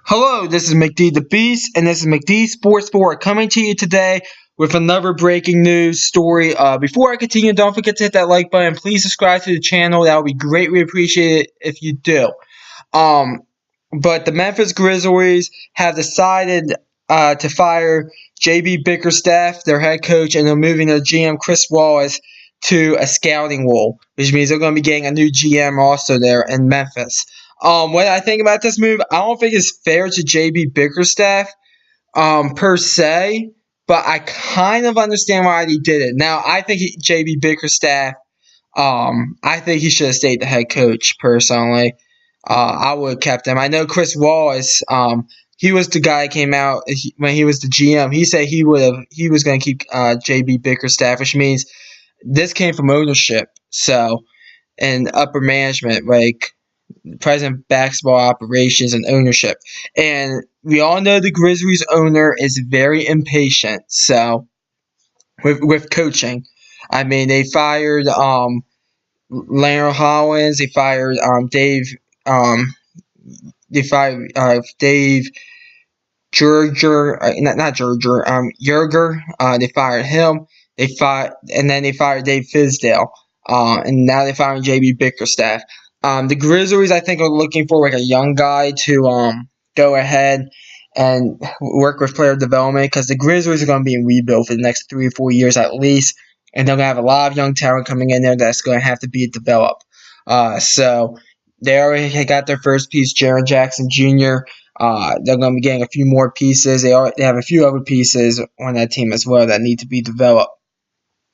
Hello, this is McD the Beast, and this is McD Sports Sport coming to you today with another breaking news story. Before I continue, don't forget to hit that like button. Please subscribe to the channel. That would be greatly appreciated if you do. Um, but the Memphis Grizzlies have decided to fire JB Bickerstaff, their head coach, and they're moving their GM Chris Wallace to a scouting role, which means they're going to be getting a new GM also there in Memphis. What I think about this move, I don't think it's fair to JB Bickerstaff, per se, but I kind of understand why he did it. Now, I think JB Bickerstaff, I think he should have stayed the head coach, personally. I would have kept him. I know Chris Wallace, he was the guy that came out when he was the GM. He said he was going to keep JB Bickerstaff, which means this came from ownership, so, and upper management, like president of basketball operations and ownership. And we all know the Grizzlies owner is very impatient. So with coaching, I mean, they fired Leonard Hollins, they fired Dave Dave Yerger. They fired him. And then they fired Dave Fizdale. And now they're firing JB Bickerstaff. The Grizzlies, I think, are looking for like a young guy to go ahead and work with player development, because the Grizzlies are going to be in rebuild for the next 3 or 4 years at least, and they're going to have a lot of young talent coming in there that's going to have to be developed. So they already got their first piece, Jaren Jackson Jr. They're going to be getting a few more pieces. They have a few other pieces on that team as well that need to be developed.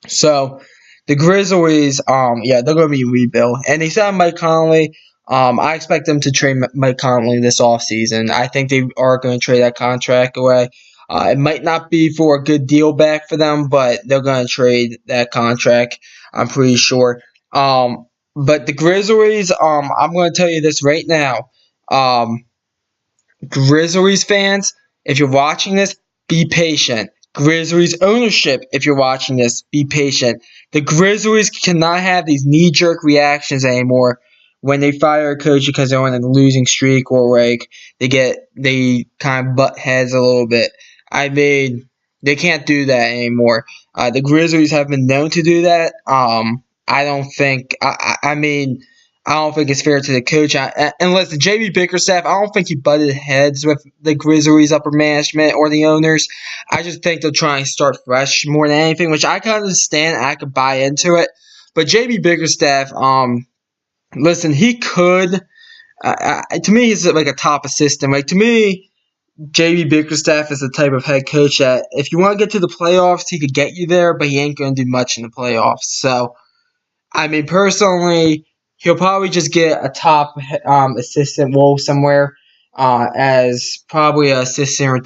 So the Grizzlies, they're going to be rebuild. And they signed Mike Conley. I expect them to trade Mike Conley this offseason. I think they are going to trade that contract away. It might not be for a good deal back for them, but they're going to trade that contract, I'm pretty sure. But the Grizzlies, I'm going to tell you this right now. Grizzlies fans, if you're watching this, be patient. Grizzlies ownership, if you're watching this, be patient. The Grizzlies cannot have these knee-jerk reactions anymore when they fire a coach because they're on a losing streak, or like they kind of butt heads a little bit. I mean, they can't do that anymore. The Grizzlies have been known to do that. I don't think it's fair to the coach. Unless the JB Bickerstaff, I don't think he butted heads with the Grizzlies upper management or the owners. I just think they're trying to start fresh more than anything, which I can understand. I could buy into it. But JB Bickerstaff, listen, he could. To me, he's like a top assistant. Like, to me, JB Bickerstaff is the type of head coach that if you want to get to the playoffs, he could get you there, but he ain't going to do much in the playoffs. So, I mean, personally, he'll probably just get a top assistant role somewhere, as probably a top assistant or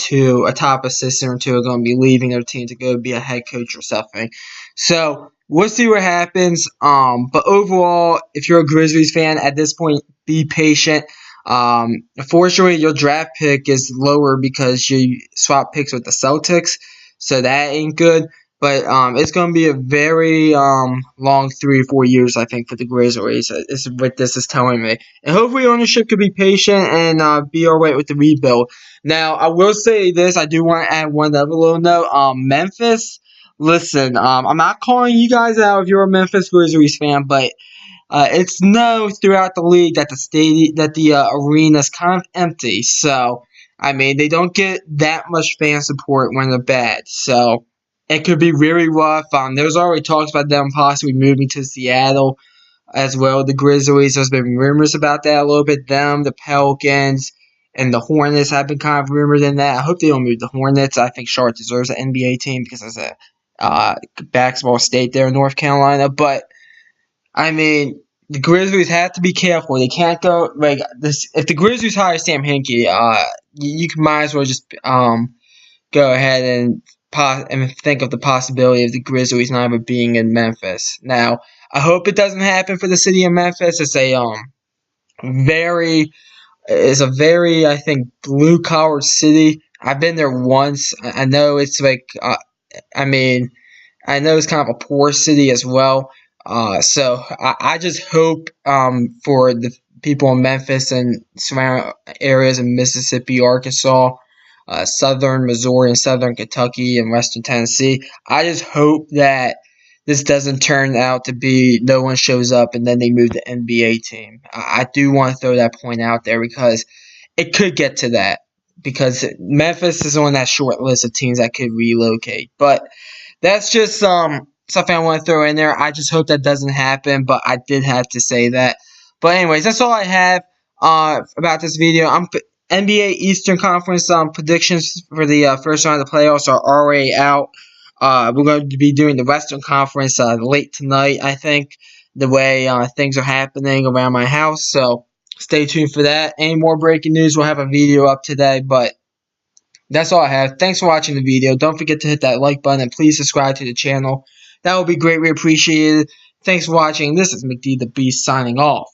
two are going to be leaving their team to go be a head coach or something. So we'll see what happens. But overall, if you're a Grizzlies fan at this point, be patient. Unfortunately, your draft pick is lower because you swap picks with the Celtics, so that ain't good. But it's going to be a very long 3 or 4 years, I think, for the Grizzlies. Is what this is telling me. And hopefully ownership could be patient and be all right with the rebuild. Now, I will say this. I do want to add one other little note. Memphis, listen, I'm not calling you guys out if you're a Memphis Grizzlies fan, but it's known throughout the league that the arena's kind of empty. So, I mean, they don't get that much fan support when they're bad. So it could be really rough. There's already talks about them possibly moving to Seattle as well. The Grizzlies, there's been rumors about that a little bit. Them, the Pelicans, and the Hornets have been kind of rumored in that. I hope they don't move the Hornets. I think Charlotte deserves an NBA team because there's a basketball state there in North Carolina. But, I mean, the Grizzlies have to be careful. They can't go like this. If the Grizzlies hire Sam Hinkie, you might as well just go ahead and think of the possibility of the Grizzlies not ever being in Memphis. Now, I hope it doesn't happen for the city of Memphis. It's a very, I think, blue-collar city. I've been there once. I know it's like, I know it's kind of a poor city as well. So I just hope for the people in Memphis and surrounding areas in Mississippi, Arkansas, southern Missouri, and southern Kentucky, and western Tennessee. I just hope that this doesn't turn out to be no one shows up and then they move the NBA team. I do want to throw that point out there because it could get to that. Because Memphis is on that short list of teams that could relocate. But that's just something I want to throw in there. I just hope that doesn't happen, but I did have to say that. But anyways, that's all I have about this video. NBA Eastern Conference predictions for the first round of the playoffs are already out. We're going to be doing the Western Conference late tonight, I think, the way things are happening around my house. So stay tuned for that. Any more breaking news, we'll have a video up today. But that's all I have. Thanks for watching the video. Don't forget to hit that like button and please subscribe to the channel. That would be greatly appreciated. Thanks for watching. This is McD the Beast signing off.